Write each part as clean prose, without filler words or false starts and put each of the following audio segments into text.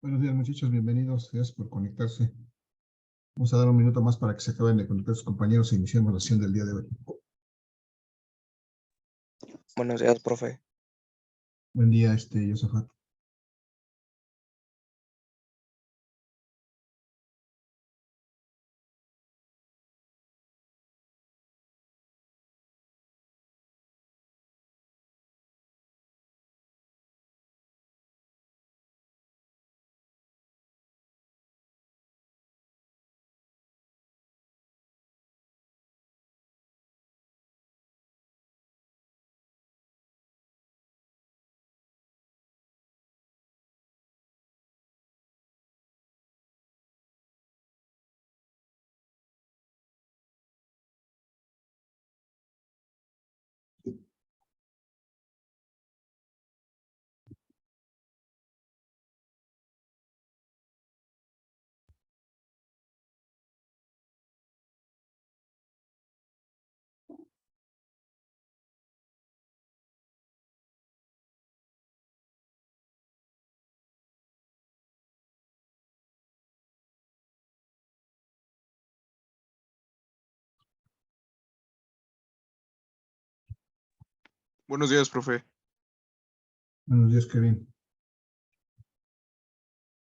Buenos días, muchachos, bienvenidos. Gracias por conectarse. Vamos a dar un minuto más para que se acaben de conectar sus compañeros e iniciemos la sesión del día de hoy. Buenos días, profe. Buen día, Josafat. Buenos días, profe. Buenos días, Kevin.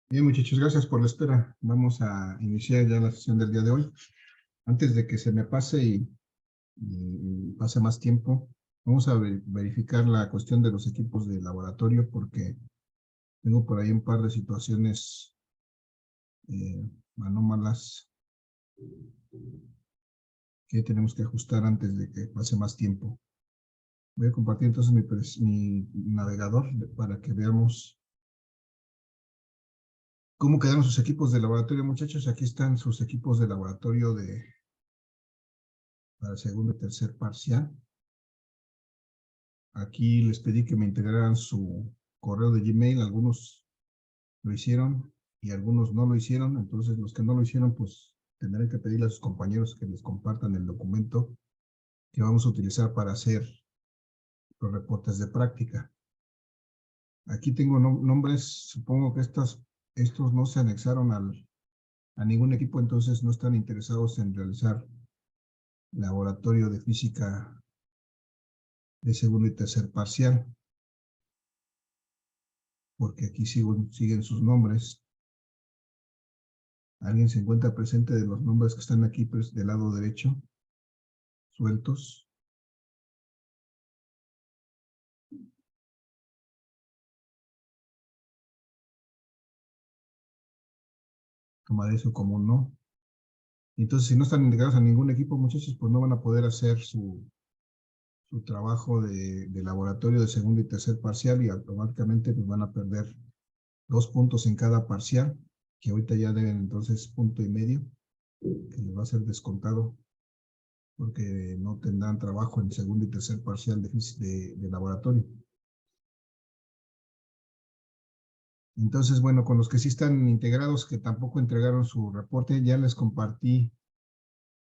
Bien, muchachos, gracias por la espera. Vamos a iniciar ya la sesión del día de hoy. Antes de que se me pase y pase más tiempo, vamos a verificar la cuestión de los equipos de laboratorio porque tengo por ahí un par de situaciones anómalas que tenemos que ajustar antes de que pase más tiempo. Voy a compartir entonces mi navegador para que veamos cómo quedaron sus equipos de laboratorio, muchachos. Aquí están sus equipos de laboratorio para el segundo y tercer parcial. Aquí les pedí que me integraran su correo de Gmail. Algunos lo hicieron y algunos no lo hicieron. Entonces, los que no lo hicieron, pues tendré que pedirle a sus compañeros que les compartan el documento que vamos a utilizar para hacer los reportes de práctica. Aquí tengo nombres, supongo que estos no se anexaron a ningún equipo, entonces no están interesados en realizar laboratorio de física de segundo y tercer parcial, porque aquí siguen sus nombres. ¿Alguien se encuentra presente de los nombres que están aquí del lado derecho, sueltos? Tomaré eso como un no. Entonces, si no están integrados a ningún equipo, muchachos, pues no van a poder hacer su trabajo de laboratorio de segundo y tercer parcial y automáticamente pues van a perder 2 puntos en cada parcial, que ahorita ya deben entonces 1.5 que les va a ser descontado porque no tendrán trabajo en segundo y tercer parcial de laboratorio. Entonces, bueno, con los que sí están integrados, que tampoco entregaron su reporte, ya les compartí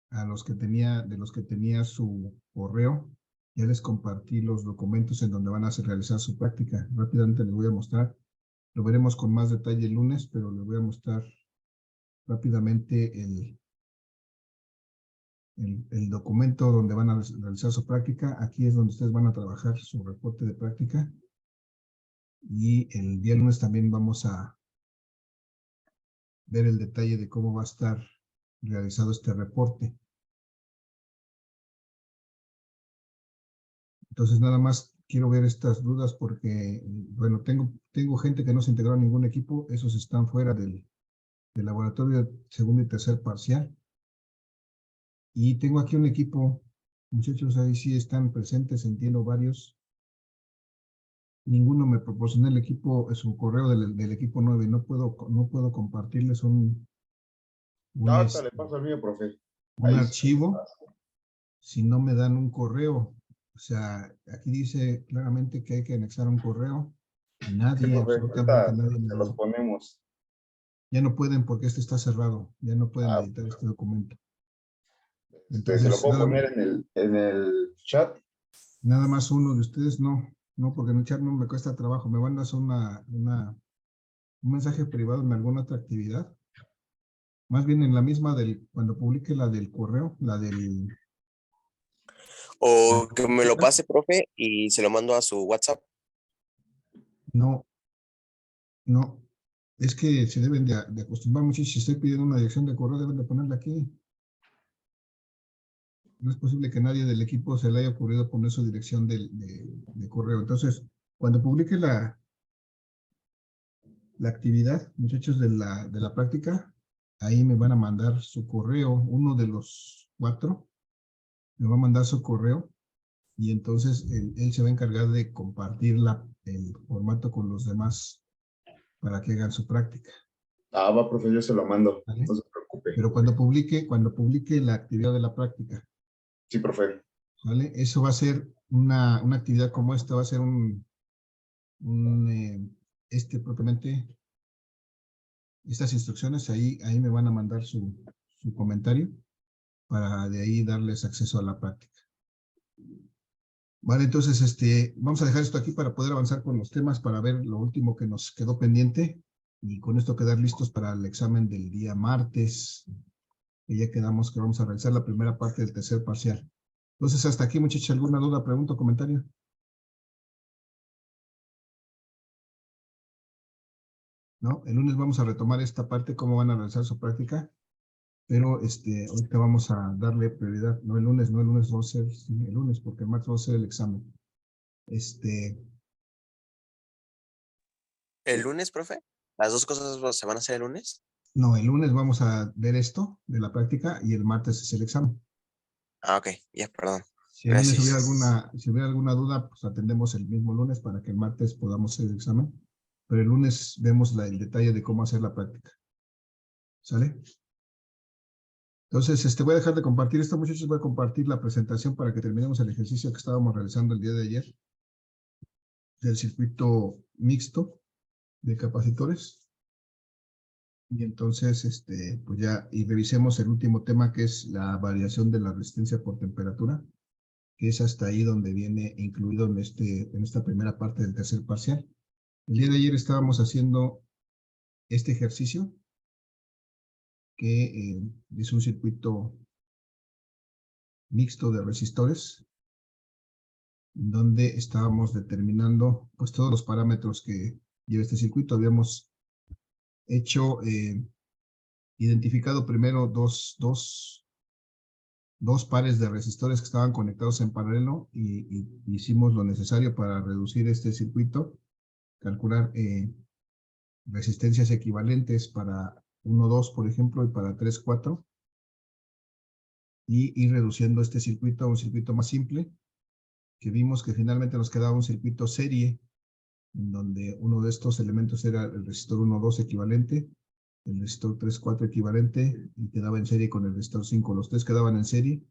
a los que de los que tenía su correo, ya les compartí los documentos en donde van a realizar su práctica. Rápidamente les voy a mostrar. Lo veremos con más detalle el lunes, pero les voy a mostrar rápidamente el documento donde van a realizar su práctica. Aquí es donde ustedes van a trabajar su reporte de práctica. Y el día lunes también vamos a ver el detalle de cómo va a estar realizado este reporte. Entonces, nada más quiero ver estas dudas porque, bueno, tengo gente que no se integró a ningún equipo. Esos están fuera del laboratorio de segundo y tercer parcial. Y tengo aquí un equipo, muchachos, ahí sí están presentes, entiendo varios. Ninguno me proporcionó el equipo, su correo del equipo 9. No puedo compartirles un Ahorita le paso al mío, profe. un archivo si no me dan un correo. O sea, aquí dice claramente que hay que anexar un correo. Nadie, Sí, profe, absolutamente nadie me se lo los dio. ponemos. Ya no pueden porque este está cerrado. Ya no pueden Ah, editar este documento. se Entonces, lo puedo poner en el chat. nada más uno de ustedes, no, porque en el chat no me cuesta trabajo. Me mandas una un mensaje privado en alguna otra actividad. Más bien en la misma cuando publique la del correo, la del... O que me lo pase, profe, y se lo mando a su WhatsApp. No, no. Es que se deben de acostumbrar mucho. Si estoy pidiendo una dirección de correo, deben de ponerla aquí. No es posible que nadie del equipo se le haya ocurrido poner su dirección de correo. Entonces, cuando publique la actividad, muchachos de la práctica, ahí me van a mandar su correo, uno de los 4, me va a mandar su correo y entonces él se va a encargar de compartir el formato con los demás para que hagan su práctica. Ah, va, profe, yo se lo mando. ¿Vale? No se preocupe. Pero cuando publique la actividad de la práctica, Sí, profe. ¿vale? Eso va a ser una actividad como esta, va a ser propiamente estas instrucciones, ahí me van a mandar su comentario para de ahí darles acceso a la práctica. Vale, entonces vamos a dejar esto aquí para poder avanzar con los temas, para ver lo último que nos quedó pendiente y con esto quedar listos para el examen del día martes, que ya quedamos que vamos a realizar la primera parte del tercer parcial. Entonces, hasta aquí, muchachos, ¿alguna duda, pregunta o comentario? ¿No? El lunes vamos a retomar esta parte, cómo van a realizar su práctica, pero ahorita vamos a darle prioridad, no el lunes va a ser el lunes, porque el martes va a ser el examen. ¿El lunes, profe? ¿Las dos cosas se van a hacer el lunes? No, el lunes vamos a ver esto de la práctica y el martes es el examen. Ah, ok, ya, perdón. Si el lunes Gracias. hubiera alguna duda, pues atendemos el mismo lunes para que el martes podamos hacer el examen. Pero el lunes vemos el detalle de cómo hacer la práctica. ¿Sale? Entonces, voy a dejar de compartir esto, muchachos. Voy a compartir la presentación para que terminemos el ejercicio que estábamos realizando el día de ayer del circuito mixto de capacitores. Y entonces, pues ya, y revisemos el último tema que es la variación de la resistencia por temperatura, que es hasta ahí donde viene incluido en esta primera parte del tercer parcial. El día de ayer estábamos haciendo este ejercicio, que es un circuito mixto de resistores, donde estábamos determinando pues todos los parámetros que lleva este circuito. Habíamos identificado primero dos pares de resistores que estaban conectados en paralelo y hicimos lo necesario para reducir este circuito, calcular resistencias equivalentes para 1, 2, por ejemplo, y para 3, 4, y ir reduciendo este circuito a un circuito más simple, que vimos que finalmente nos quedaba un circuito serie, en donde uno de estos elementos era el resistor 1, 2 equivalente, el resistor 3, 4 equivalente, y quedaba en serie con el resistor 5. Los tres quedaban en serie,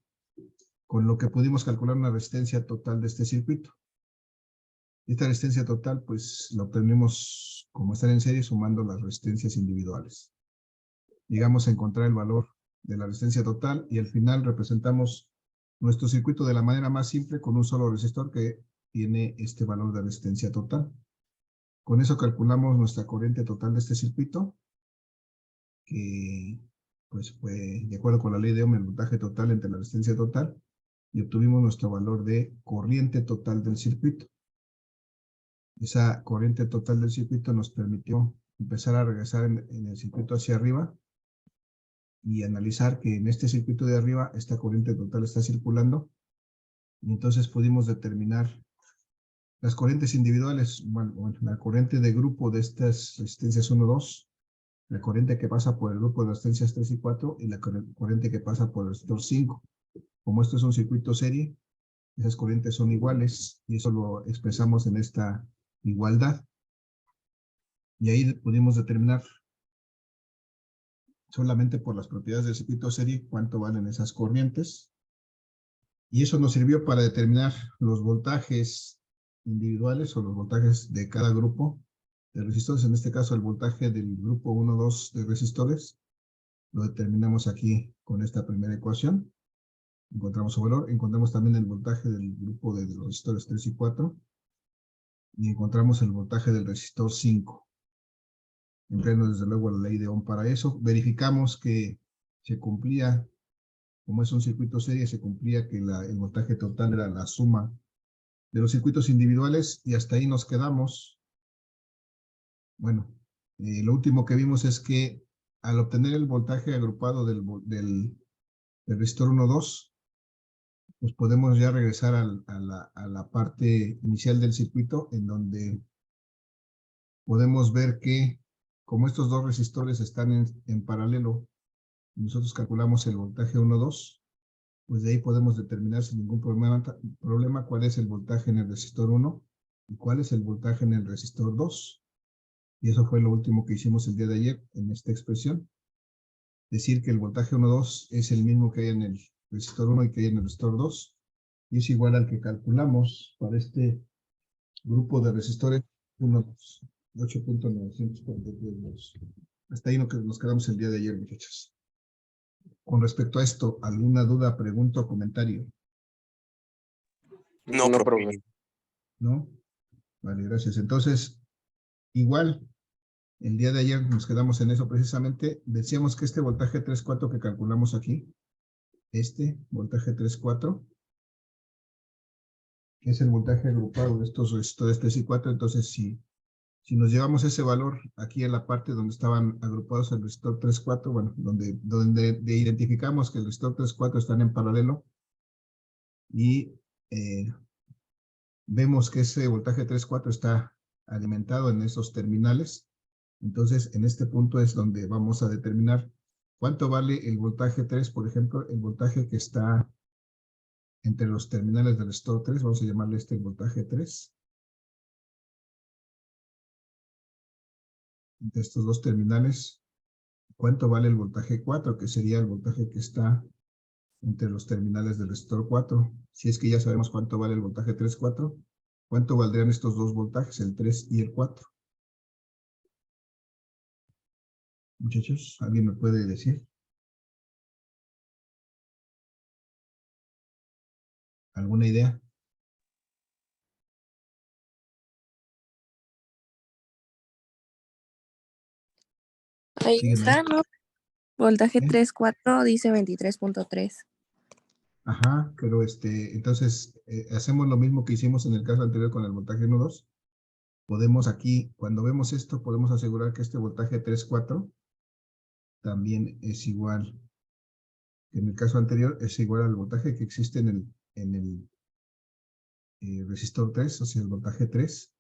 con lo que pudimos calcular una resistencia total de este circuito. Esta resistencia total, pues, la obtenemos como están en serie, sumando las resistencias individuales. Llegamos a encontrar el valor de la resistencia total y al final representamos nuestro circuito de la manera más simple con un solo resistor que tiene este valor de resistencia total. Con eso calculamos nuestra corriente total de este circuito, que pues fue de acuerdo con la ley de Ohm el voltaje total entre la resistencia total, y obtuvimos nuestro valor de corriente total del circuito. Esa corriente total del circuito nos permitió empezar a regresar en el circuito hacia arriba y analizar que en este circuito de arriba esta corriente total está circulando, y entonces pudimos determinar las corrientes individuales. Bueno, la corriente de grupo de estas resistencias 1, 2, la corriente que pasa por el grupo de resistencias 3 y 4, y la corriente que pasa por el resistor 5. Como esto es un circuito serie, esas corrientes son iguales, y eso lo expresamos en esta igualdad. Y ahí pudimos determinar solamente por las propiedades del circuito serie cuánto valen esas corrientes. Y eso nos sirvió para determinar los voltajes individuales o los voltajes de cada grupo de resistores. En este caso, el voltaje del grupo 1, 2 de resistores lo determinamos aquí con esta primera ecuación. Encontramos su valor. Encontramos también el voltaje del grupo de los resistores 3 y 4. Y encontramos el voltaje del resistor 5. en pleno, desde luego, la ley de Ohm para eso. Verificamos que se cumplía, como es un circuito serie, se cumplía que el voltaje total era la suma de los circuitos individuales y hasta ahí nos quedamos. Bueno, lo último que vimos es que al obtener el voltaje agrupado del resistor 1-2, pues podemos ya regresar a la parte inicial del circuito, en donde podemos ver que como estos dos resistores están en paralelo, nosotros calculamos el voltaje 1-2, pues de ahí podemos determinar sin ningún problema cuál es el voltaje en el resistor 1 y cuál es el voltaje en el resistor 2. Y eso fue lo último que hicimos el día de ayer en esta expresión. Decir que el voltaje 1-2 es el mismo que hay en el resistor 1 y que hay en el resistor 2, y es igual al que calculamos para este grupo de resistores 1-2, 8.943 volts. Hasta ahí nos quedamos el día de ayer, muchachos. Con respecto a esto, ¿alguna duda, pregunta o comentario? No, No, profe. profe. ¿No? Vale, gracias. Entonces, igual, el día de ayer nos quedamos en eso precisamente. Decíamos que este voltaje 3.4 que calculamos aquí, este voltaje 3.4, es el voltaje agrupado de estos resistores 3 y 4. Entonces, si nos llevamos ese valor aquí en la parte donde estaban agrupados el resistor 3.4, bueno, donde identificamos que el resistor 3.4 están en paralelo, y vemos que ese voltaje 3.4 está alimentado en esos terminales. Entonces, en este punto es donde vamos a determinar cuánto vale el voltaje 3, por ejemplo, el voltaje que está entre los terminales del resistor 3, vamos a llamarle el voltaje 3. Entre estos dos terminales, ¿cuánto vale el voltaje 4, que sería el voltaje que está entre los terminales del resistor 4? Si es que ya sabemos cuánto vale el voltaje 3.4, ¿cuánto valdrían estos dos voltajes, el 3 y el 4? Muchachos, ¿alguien me puede decir? ¿Alguna idea? Ahí Sígueme. está, ¿no? Voltaje ¿Eh? 3.4 dice 23.3. Ajá, pero entonces hacemos lo mismo que hicimos en el caso anterior con el voltaje 1.2. Podemos aquí, cuando vemos esto, podemos asegurar que este voltaje 3.4 también es igual, que en el caso anterior es igual al voltaje que existe en el resistor 3, o sea, el voltaje 3,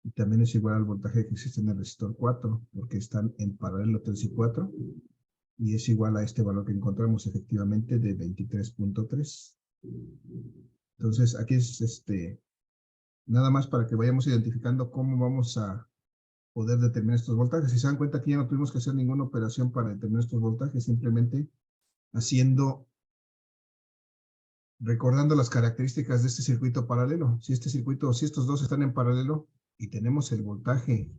y también es igual al voltaje que existe en el resistor 4, porque están en paralelo 3 y 4, y es igual a este valor que encontramos efectivamente de 23.3. Entonces, aquí es nada más para que vayamos identificando cómo vamos a poder determinar estos voltajes. Si se dan cuenta, aquí ya no tuvimos que hacer ninguna operación para determinar estos voltajes, simplemente recordando las características de este circuito paralelo. Si estos dos están en paralelo y tenemos el voltaje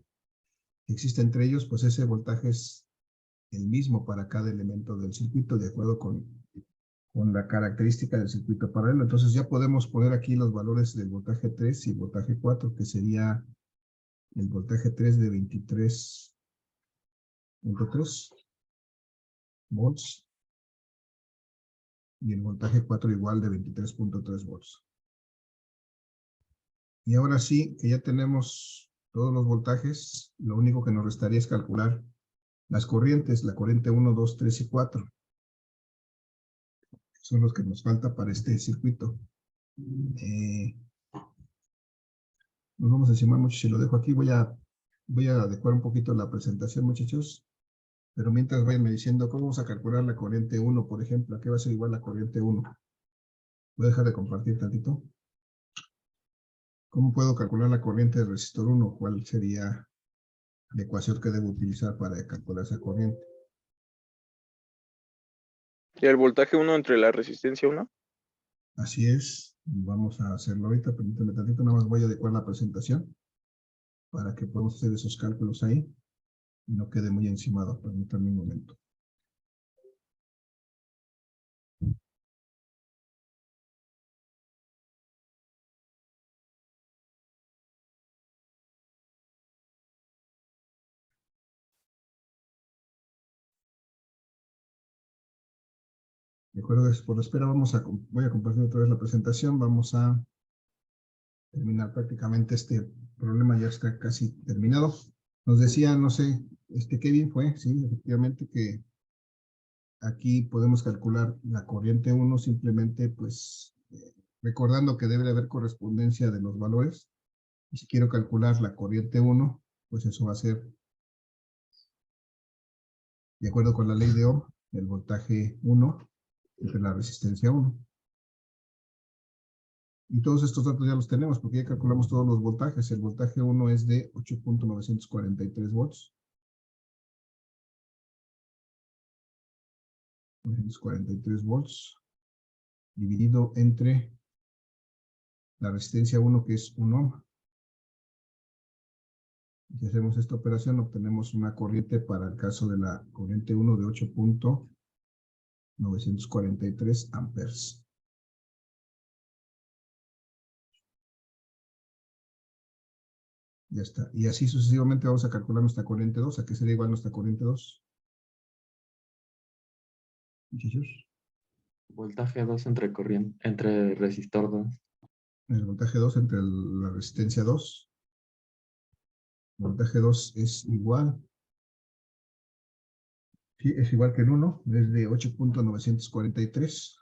que existe entre ellos, pues ese voltaje es el mismo para cada elemento del circuito, de acuerdo con la característica del circuito paralelo. Entonces ya podemos poner aquí los valores del voltaje 3 y el voltaje 4, que sería el voltaje 3 de 23.3 volts y el voltaje 4 igual de 23.3 volts. Y ahora sí, que ya tenemos todos los voltajes, lo único que nos restaría es calcular las corrientes, la corriente 1, 2, 3 y 4. Son los que nos falta para este circuito. Nos vamos a encimar mucho si lo dejo aquí. Voy a adecuar un poquito la presentación, muchachos. Pero mientras vayanme diciendo cómo vamos a calcular la corriente 1, por ejemplo, ¿a qué va a ser igual la corriente 1? Voy a dejar de compartir tantito. ¿Cómo puedo calcular la corriente del resistor 1? ¿Cuál sería la ecuación que debo utilizar para calcular esa corriente? ¿Y el voltaje 1 entre la resistencia 1? Así es. Vamos a hacerlo ahorita. Permítame tantito. Nada más voy a adecuar la presentación para que podamos hacer esos cálculos ahí y no quede muy encimado. Permítanme un momento. De acuerdo, por la espera voy a compartir otra vez la presentación. Vamos a terminar prácticamente este problema, ya está casi terminado. Nos decía, no sé, Kevin fue, sí, efectivamente que aquí podemos calcular la corriente 1 simplemente, pues, recordando que debe haber correspondencia de los valores. Y si quiero calcular la corriente 1, pues eso va a ser, de acuerdo con la ley de Ohm, el voltaje 1 entre la resistencia 1. Y todos estos datos ya los tenemos porque ya calculamos todos los voltajes. El voltaje 1 es de 8.943 volts. 943 volts dividido entre la resistencia 1, que es 1 ohm. Si hacemos esta operación, obtenemos una corriente para el caso de la corriente 1 de 8.943 amperes. Ya está. Y así sucesivamente vamos a calcular nuestra corriente 2. ¿A qué sería igual nuestra corriente 2? Muchachos. Voltaje 2 entre resistor 2. El voltaje 2 entre la resistencia 2. Voltaje 2 es igual. Sí, es igual que el 1. Es de 8.943.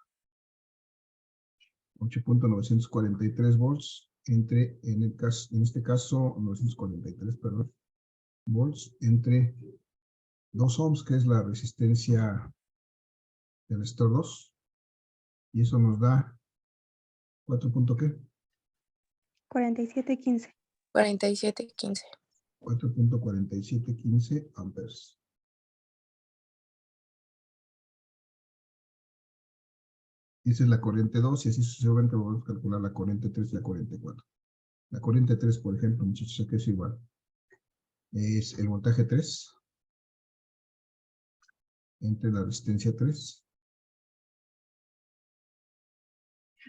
8.943 volts entre, en este caso, 943, perdón, volts entre 2 ohms, que es la resistencia del resistor 2. Y eso nos da 4. ¿Qué? 4715. 47.15. 4.4715 amperes. Esa es la corriente 2 y así sucesivamente vamos a calcular la corriente 3 y la corriente 4. La corriente 3, por ejemplo, muchachos, aquí es igual. Es el voltaje 3 entre la resistencia 3.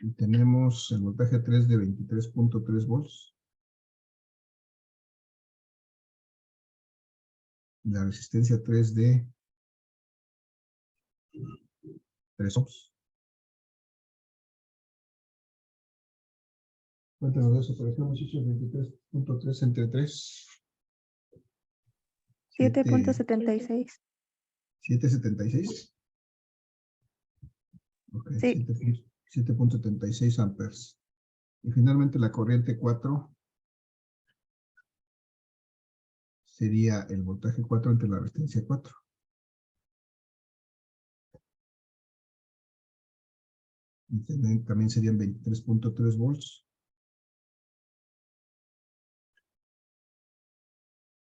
Y tenemos el voltaje 3 de 23.3 volts. Y la resistencia 3 de 3 ohms. Cuéntanos de eso, por ejemplo, muchachos, 23.3 entre 3. 7.76. 7.76. Ok, Sí. 7.76 amperes. Y finalmente la corriente 4 sería el voltaje 4 entre la resistencia 4. Y también serían 23.3 volts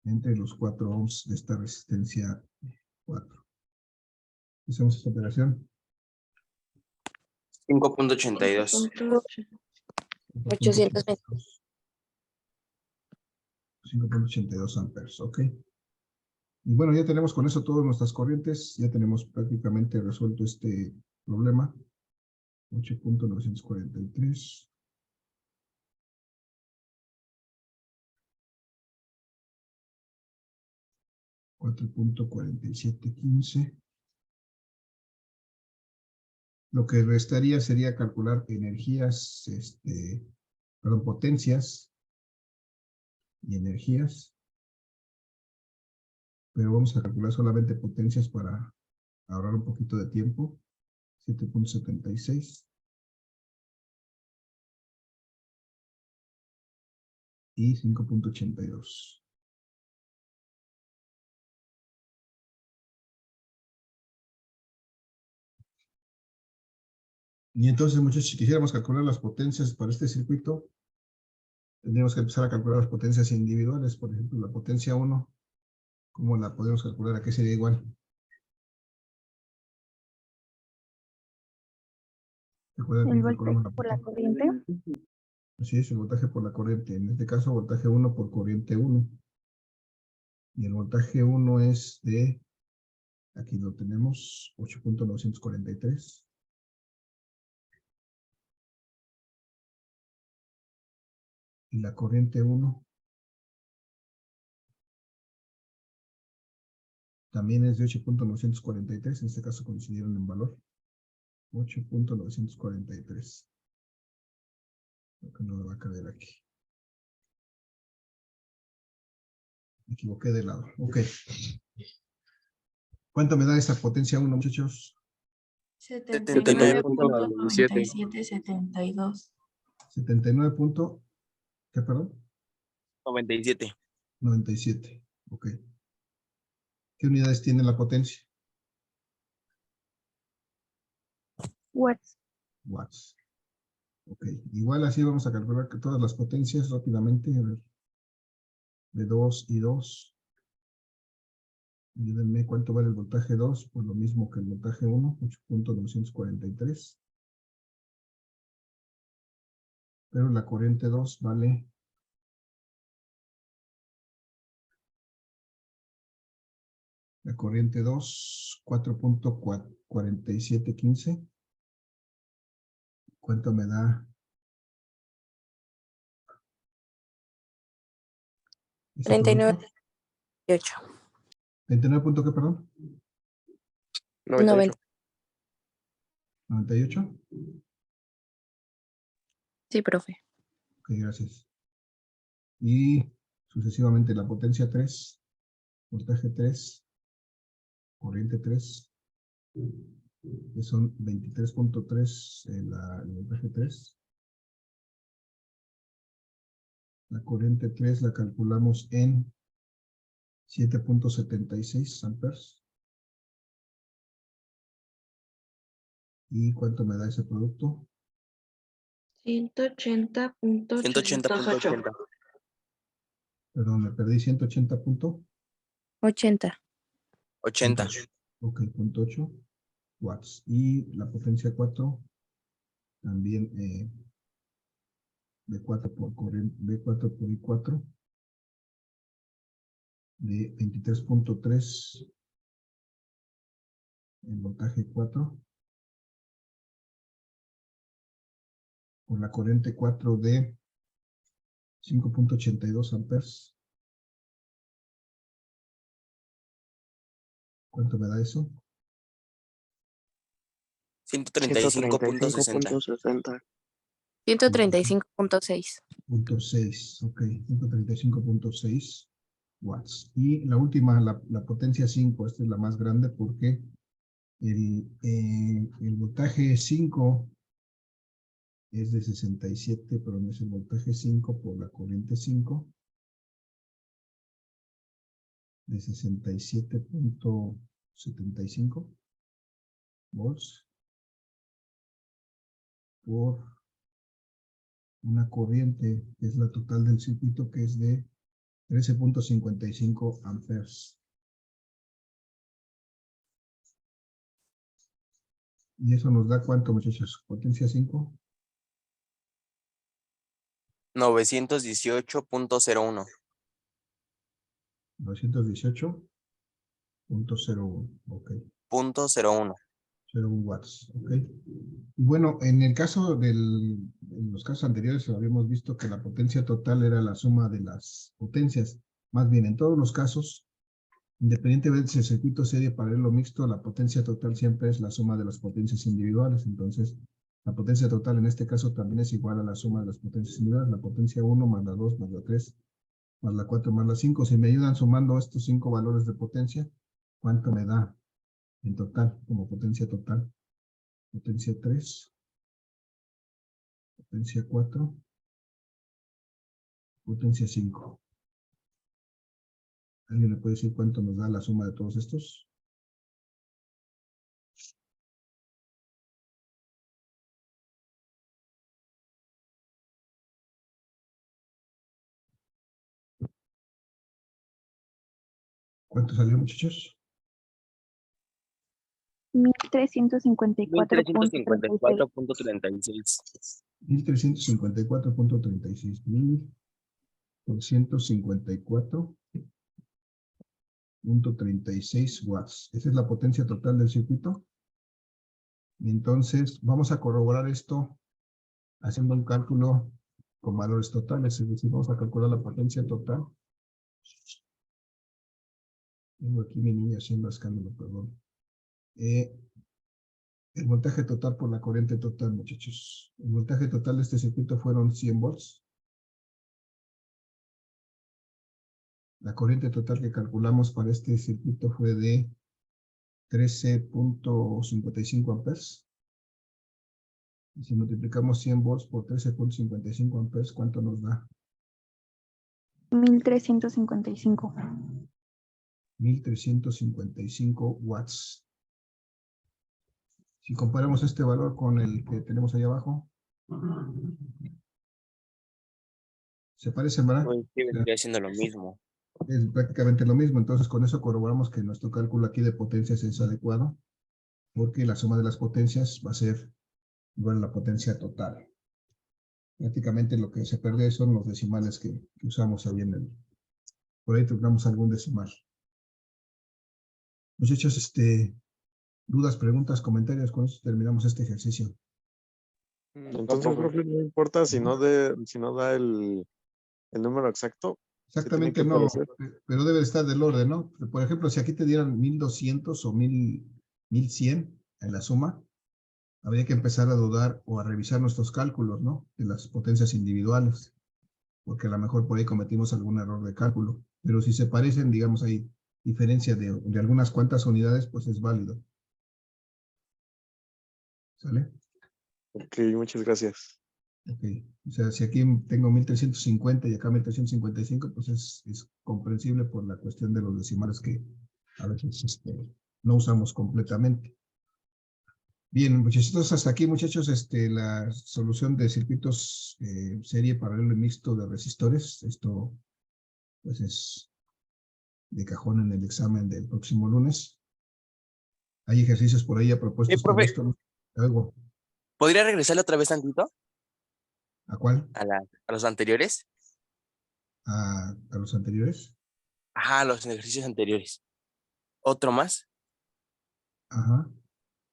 entre los 4 ohms de esta resistencia 4. Hacemos esta operación. 5.82. 820. 5.82 amperes, ok. Y bueno, ya tenemos con eso todas nuestras corrientes, ya tenemos prácticamente resuelto este problema. 8.943. 4.4715. Lo que restaría sería calcular energías, perdón, potencias y energías. Pero vamos a calcular solamente potencias para ahorrar un poquito de tiempo. 7.76. Y 5.82. Y entonces, muchachos, si quisiéramos calcular las potencias para este circuito, tendríamos que empezar a calcular las potencias individuales. Por ejemplo, la potencia 1, ¿cómo la podemos calcular? ¿A qué sería igual? ¿Recuerdan El cómo calculamos voltaje la por la potencia? corriente. Así es, el voltaje por la corriente. En este caso, voltaje 1 por corriente 1. Y el voltaje 1 es de, aquí lo tenemos, 8.943. Y la corriente 1 también es de 8.943, en este caso coincidieron en valor. 8.943. Creo que no le va a caber aquí. Me equivoqué de lado. Ok. ¿Cuánto me da esta potencia 1, muchachos? 79.9772. 79 punto, ¿qué, perdón? 97. 97. Ok. ¿Qué unidades tiene la potencia? Watts. Watts. Ok. Igual así vamos a calcular que todas las potencias rápidamente. A ver. De 2 y 2. Ayúdenme, ¿cuánto vale el voltaje 2? Pues lo mismo que el voltaje 1, 8.943. Pero la corriente 2 vale 4.4715. ¿Cuánto me da? ese 39. producto? 8. 29 punto, ¿qué, perdón? 98. 98. Sí, profe. Ok, gracias. Y sucesivamente la potencia 3, voltaje 3, corriente 3, que son 23.3 el voltaje 3. La corriente 3 la calculamos en 7.76 amperes. ¿Y cuánto me da ese producto? 180.88. 180.80. Perdón, me perdí 180 punto. 80. 80. Ok, 0.8 watts. Y la potencia 4 también B4 por corriente, B4 por I4 de 23.3 el voltaje 4 por la corriente 4 de 5.82 amperes. ¿Cuánto me da eso? 135.60. 135.60. 135.6. 0.6, ok, 135.6 watts. Y la última, la potencia 5, esta es la más grande porque el voltaje 5 es de 67, pero no es el voltaje 5 por la corriente 5 de 67.75 volts por una corriente que es la total del circuito, que es de 13.55 amperes. Y eso nos da ¿cuánto, muchachos? Potencia 5. 918.01. 918.01. Ok. .01. 0.1 watts. Ok. Y bueno, en el caso en los casos anteriores habíamos visto que la potencia total era la suma de las potencias. Más bien, en todos los casos, independientemente si el circuito serie paralelo mixto, la potencia total siempre es la suma de las potencias individuales. Entonces, la potencia total en este caso también es igual a la suma de las potencias individuales. La potencia 1 más la 2 más la 3 más la 4 más la 5. Si me ayudan sumando estos 5 valores de potencia, ¿cuánto me da en total como potencia total? Potencia 3, potencia 4, potencia 5. ¿Alguien me puede decir cuánto nos da la suma de todos estos? ¿Cuánto salió, muchachos? 1354.36. 1354.36. 1354.36. 1354.36 watts. Esa es la potencia total del circuito. Y entonces vamos a corroborar esto haciendo un cálculo con valores totales. Es decir, vamos a calcular la potencia total. Tengo aquí mi niña haciendo escándalo, perdón. El voltaje total por la corriente total, muchachos. El voltaje total de este circuito fueron 100 volts. La corriente total que calculamos para este circuito fue de 13.55 amperes. Y si multiplicamos 100 volts por 13.55 amperes, ¿cuánto nos da? 1355. 1355 watts. Si comparamos este valor con el que tenemos ahí abajo, se parecen, ¿verdad? Pues sí, vendría siendo lo mismo. Es prácticamente lo mismo. Entonces, con eso corroboramos que nuestro cálculo aquí de potencias es adecuado, porque la suma de las potencias va a ser igual a la potencia total. Prácticamente lo que se pierde son los decimales que usamos ahí en el... Por ahí tocamos algún decimal. Muchachos, dudas, preguntas, comentarios, con eso terminamos este ejercicio. Entonces, profe, no importa si no da el número exacto. Exactamente que no, aparecer. pero debe estar del orden, ¿no? Por ejemplo, si aquí te dieran 1200 o 1100 en la suma, habría que empezar a dudar o a revisar nuestros cálculos, ¿no? De las potencias individuales, porque a lo mejor por ahí cometimos algún error de cálculo. Pero si se parecen, digamos, hay diferencia de algunas cuantas unidades, pues es válido. ¿Sale? Ok, muchas gracias. Ok. O sea, si aquí tengo 1350 y acá 1355, pues es comprensible por la cuestión de los decimales que a veces no usamos completamente. Bien, muchachitos, hasta aquí, muchachos, la solución de circuitos serie paralelo y mixto de resistores. Esto, pues, es de cajón en el examen del próximo lunes. Hay ejercicios por ahí a propuestos con profe. esto, ¿no? Algo. ¿Podría regresarle otra vez tantito ¿A cuál? a los anteriores? ¿A los anteriores? Ajá, a los ejercicios anteriores. ¿Otro más? Ajá.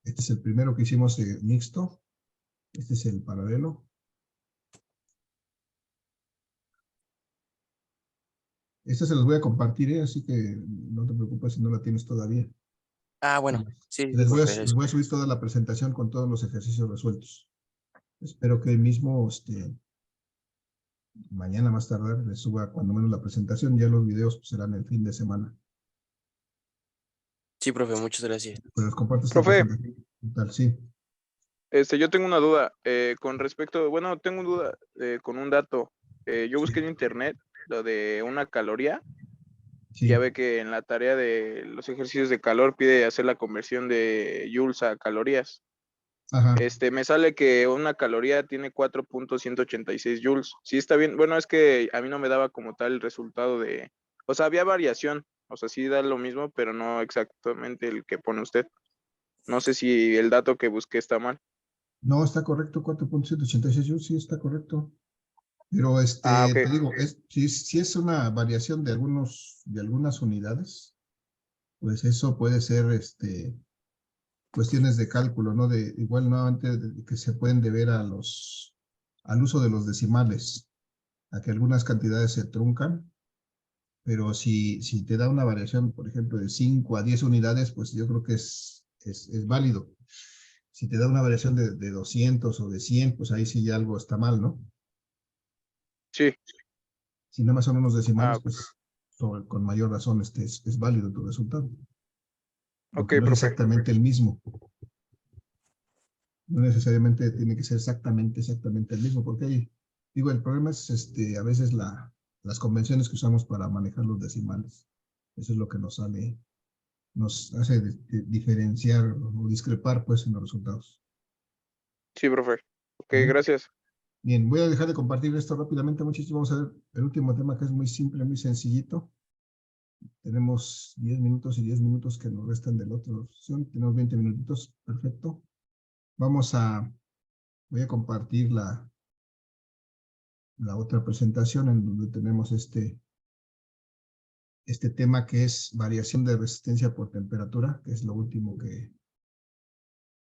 Este es el primero que hicimos mixto. Este es el paralelo. Este se los voy a compartir, así que no te preocupes si no la tienes todavía. Ah, bueno, sí, Les voy profe, a subir toda la presentación con todos los ejercicios resueltos. Espero que hoy mismo, mañana más tardar, les suba cuando menos la presentación. Ya los videos pues, serán el fin de semana. Sí, profe, muchas gracias. Pues les comparto esta Profe. presentación. Tal, sí. Yo tengo una duda con respecto, bueno, tengo una duda con un dato. Yo busqué en internet lo de una caloría. Sí. Ya ve que en la tarea de los ejercicios de calor pide hacer la conversión de joules a calorías. Ajá. Me sale que una caloría tiene 4.186 joules. Sí está bien. Bueno, es que a mí no me daba como tal el resultado de... O sea, había variación. O sea, sí da lo mismo, pero no exactamente el que pone usted. No sé si el dato que busqué está mal. No, está correcto, 4.186 joules, sí está correcto. Pero Ok. te digo, si es una variación de algunas unidades, pues eso puede ser cuestiones de cálculo, ¿no? Igual nuevamente que se pueden deber al uso de los decimales, a que algunas cantidades se truncan, pero si te da una variación, por ejemplo, de 5 a 10 unidades, pues yo creo que es válido. Si te da una variación de 200 o de 100, pues ahí sí ya algo está mal, ¿no? Sí. Si nada más son unos decimales, Ok. pues con mayor razón es válido tu resultado. Ok, Aunque no es profe. exactamente el mismo. No necesariamente tiene que ser exactamente el mismo, porque ahí, digo, el problema es a veces las convenciones que usamos para manejar los decimales. Eso es lo que nos hace diferenciar o discrepar, pues, en los resultados. Sí, profe. Ok, ¿Vale? gracias. Bien, voy a dejar de compartir esto rápidamente, muchachos. Vamos a ver el último tema que es muy simple, muy sencillito. Tenemos 10 minutos y 10 minutos que nos restan de la otra sesión. Tenemos 20 minutitos, perfecto. Voy a compartir la otra presentación en donde tenemos este tema que es variación de resistencia por temperatura, que es lo último que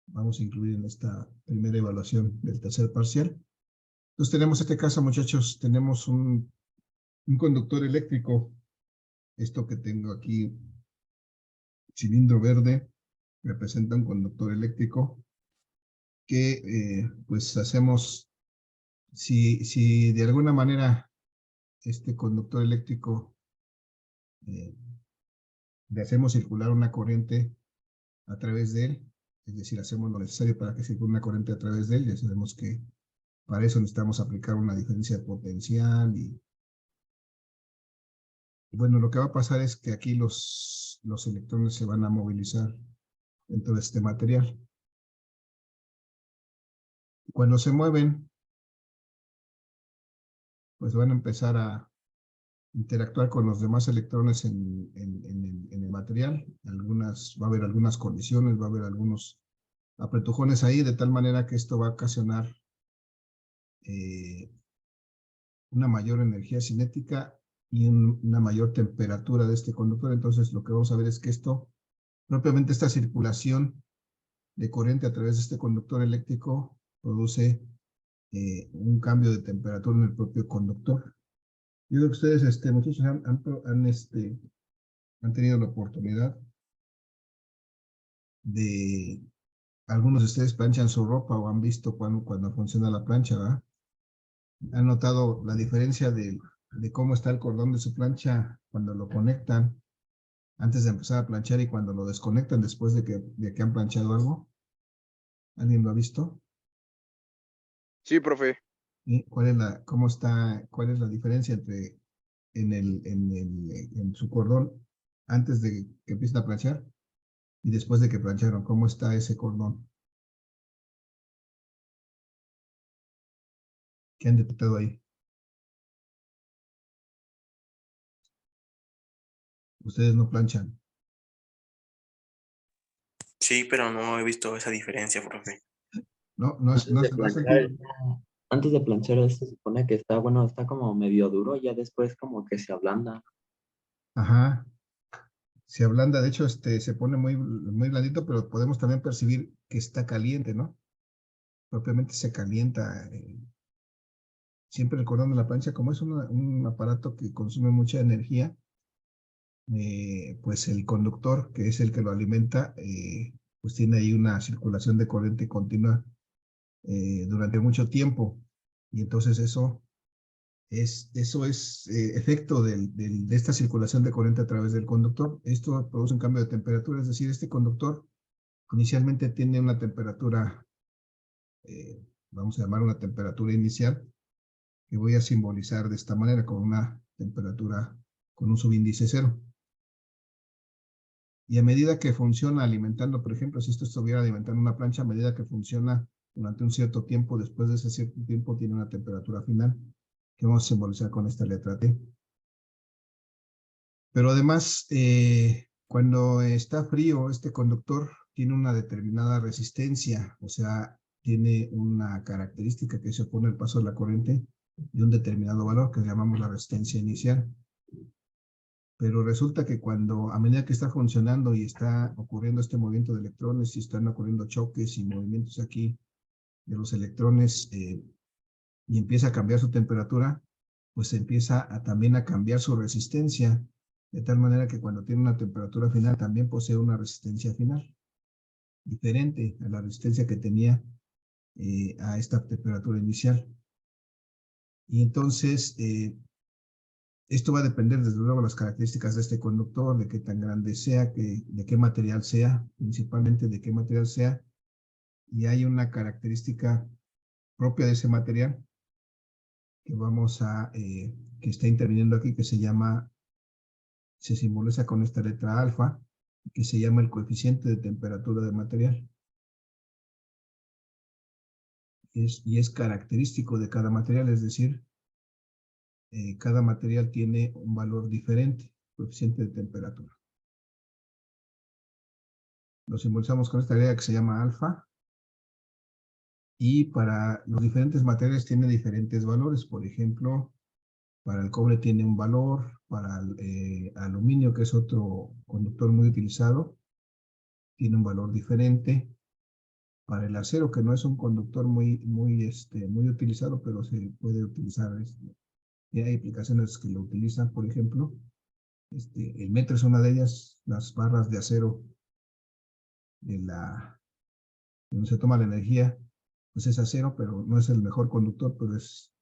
vamos a incluir en esta primera evaluación del tercer parcial. Entonces tenemos este caso, muchachos, tenemos un conductor eléctrico. Esto que tengo aquí, cilindro verde, representa un conductor eléctrico que pues hacemos, si de alguna manera este conductor eléctrico le hacemos circular una corriente a través de él, es decir, hacemos lo necesario para que circule una corriente a través de él, ya sabemos que para eso necesitamos aplicar una diferencia de potencial y bueno, lo que va a pasar es que aquí los electrones se van a movilizar dentro de este material. Cuando se mueven, pues van a empezar a interactuar con los demás electrones en el material. Va a haber algunas colisiones, va a haber algunos apretujones ahí, de tal manera que esto va a ocasionar una mayor energía cinética y una mayor temperatura de este conductor. Entonces lo que vamos a ver es que propiamente esta circulación de corriente a través de este conductor eléctrico produce un cambio de temperatura en el propio conductor. Yo creo que ustedes, muchachos, han tenido la oportunidad de, algunos de ustedes planchan su ropa o han visto cuando funciona la plancha, ¿verdad? ¿Han notado la diferencia de cómo está el cordón de su plancha cuando lo conectan antes de empezar a planchar y cuando lo desconectan después de que han planchado algo? ¿Alguien lo ha visto? Sí, profe. ¿Y cuál es la diferencia entre en su cordón antes de que empiecen a planchar y después de que plancharon? ¿Cómo está ese cordón? ¿Qué han detectado ahí? Ustedes no planchan. Sí, pero no he visto esa diferencia, profe. No es Antes de planchar se supone que está, bueno, está como medio duro, ya después como que se ablanda. Ajá. Se ablanda, de hecho, se pone muy, muy blandito, pero podemos también percibir que está caliente, ¿no? Propiamente se calienta. Siempre el cordón de la plancha, como es un aparato que consume mucha energía, pues el conductor, que es el que lo alimenta, pues tiene ahí una circulación de corriente continua durante mucho tiempo. Y entonces eso es efecto de esta circulación de corriente a través del conductor. Esto produce un cambio de temperatura, es decir, este conductor inicialmente tiene una temperatura, vamos a llamar una temperatura inicial, que voy a simbolizar de esta manera con una temperatura con un subíndice 0. Y a medida que funciona alimentando, por ejemplo, si esto estuviera alimentando una plancha, a medida que funciona durante un cierto tiempo, después de ese cierto tiempo tiene una temperatura final, que vamos a simbolizar con esta letra T. Pero además, cuando está frío, este conductor tiene una determinada resistencia, o sea, tiene una característica que se opone al paso de la corriente de un determinado valor que llamamos la resistencia inicial. Pero resulta que a medida que está funcionando y está ocurriendo este movimiento de electrones y están ocurriendo choques y movimientos aquí de los electrones y empieza a cambiar su temperatura, pues empieza también a cambiar su resistencia, de tal manera que cuando tiene una temperatura final también posee una resistencia final, diferente a la resistencia que tenía a esta temperatura inicial. Y entonces, esto va a depender desde luego de las características de este conductor, de qué tan grande sea, de qué material sea, principalmente de qué material sea. Y hay una característica propia de ese material que que está interviniendo aquí, que se simboliza con esta letra alfa, que se llama el coeficiente de temperatura del material. Y es característico de cada material, es decir, cada material tiene un valor diferente, coeficiente de temperatura. Lo simbolizamos con esta idea que se llama alfa. Y para los diferentes materiales tiene diferentes valores. Por ejemplo, para el cobre tiene un valor, para el aluminio, que es otro conductor muy utilizado, tiene un valor diferente. Para el acero, que no es un conductor muy utilizado, pero se puede utilizar. Y hay aplicaciones que lo utilizan, por ejemplo. El metro es una de ellas, las barras de acero donde se toma la energía, pues es acero, pero no es el mejor conductor, pero es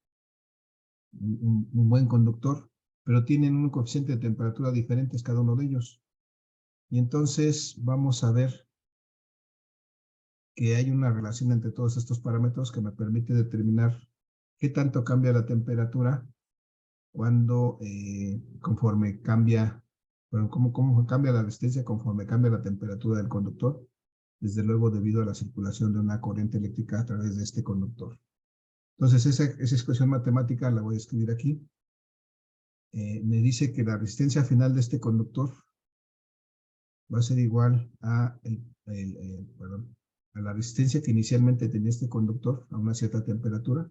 un buen conductor, pero tienen un coeficiente de temperatura diferentes cada uno de ellos. Y entonces vamos a ver que hay una relación entre todos estos parámetros que me permite determinar qué tanto cambia la temperatura cuando conforme cambia, bueno, cómo cambia la resistencia conforme cambia la temperatura del conductor, desde luego debido a la circulación de una corriente eléctrica a través de este conductor. Entonces esa expresión matemática la voy a escribir aquí. Me dice que la resistencia final de este conductor va a ser igual a, a la resistencia que inicialmente tenía este conductor a una cierta temperatura,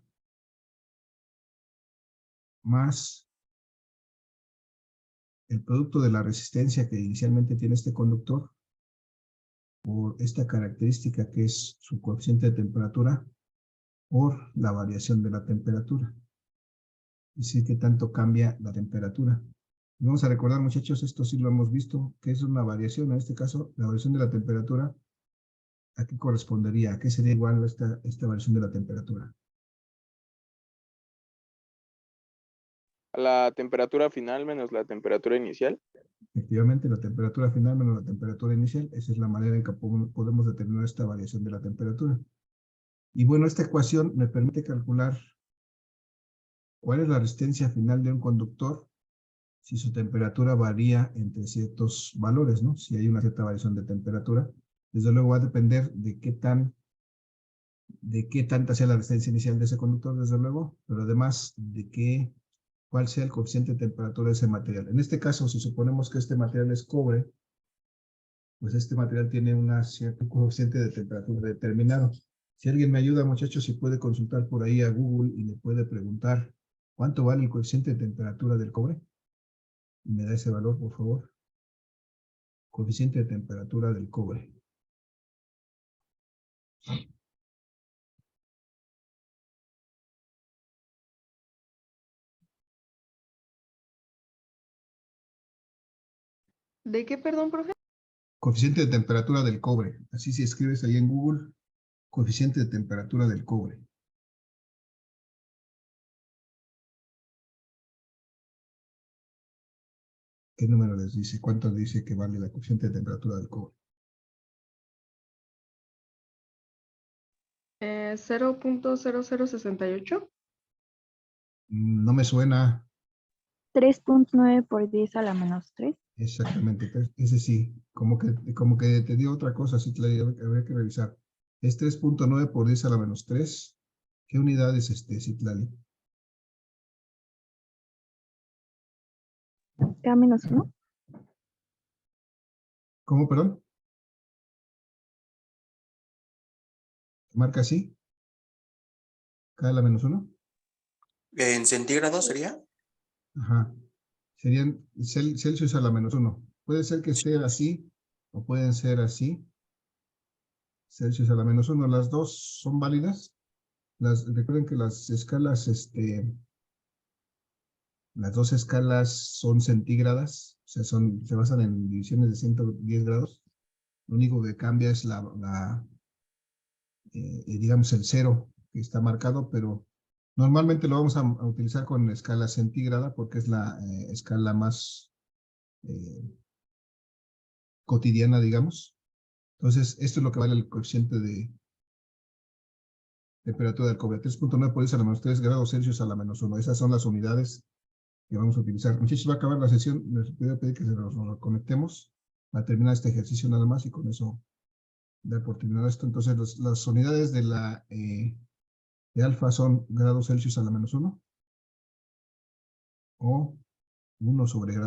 más el producto de la resistencia que inicialmente tiene este conductor por esta característica que es su coeficiente de temperatura por la variación de la temperatura. Es decir, que tanto cambia la temperatura. Vamos a recordar, muchachos, esto sí lo hemos visto, que es una variación, en este caso, la variación de la temperatura, ¿a qué correspondería? ¿A qué sería igual esta variación de la temperatura? A la temperatura final menos la temperatura inicial. Efectivamente, la temperatura final menos la temperatura inicial, esa es la manera en que podemos determinar esta variación de la temperatura. Y bueno, esta ecuación me permite calcular cuál es la resistencia final de un conductor si su temperatura varía entre ciertos valores, ¿no? Si hay una cierta variación de temperatura, desde luego va a depender de qué tanta sea la resistencia inicial de ese conductor, desde luego, pero además de cuál sea el coeficiente de temperatura de ese material. En este caso, si suponemos que este material es cobre, pues este material tiene un cierto coeficiente de temperatura determinado. Si alguien me ayuda, muchachos, si puede consultar por ahí a Google y le puede preguntar cuánto vale el coeficiente de temperatura del cobre. Y me da ese valor, por favor. Coeficiente de temperatura del cobre. ¿De qué, perdón, profe? Coeficiente de temperatura del cobre. Así si escribes ahí en Google, coeficiente de temperatura del cobre. ¿Qué número les dice? ¿Cuánto dice que vale la coeficiente de temperatura del cobre? 0.0068. No me suena. 3.9 por 10 a la menos 3. Exactamente, ese sí. Como que te dio otra cosa, sí, habría que revisar. Es 3.9 por 10 a la menos 3. ¿Qué unidad es Citlali? K menos 1. ¿Cómo, perdón? ¿Marca así? ¿K a la menos 1? ¿En centígrados sería? Ajá. Serían Celsius a la menos 1. Puede ser que esté así o pueden ser así. Celsius a la menos 1. Las dos son válidas. Recuerden que las escalas, las dos escalas son centígradas. O sea, se basan en divisiones de 110 grados. Lo único que cambia es digamos, el 0 que está marcado, pero normalmente lo vamos a utilizar con escala centígrada porque es la escala más cotidiana, digamos. Entonces, esto es lo que vale el coeficiente de temperatura del cobre. 3.9 por 10 a la menos 3 grados Celsius a la menos 1. Esas son las unidades que vamos a utilizar. Muchachos, va a acabar la sesión. Les voy a pedir que nos conectemos para terminar este ejercicio nada más y con eso dar por terminado esto. Entonces, las unidades de alfa son grados Celsius a la menos 1 o 1 sobre grados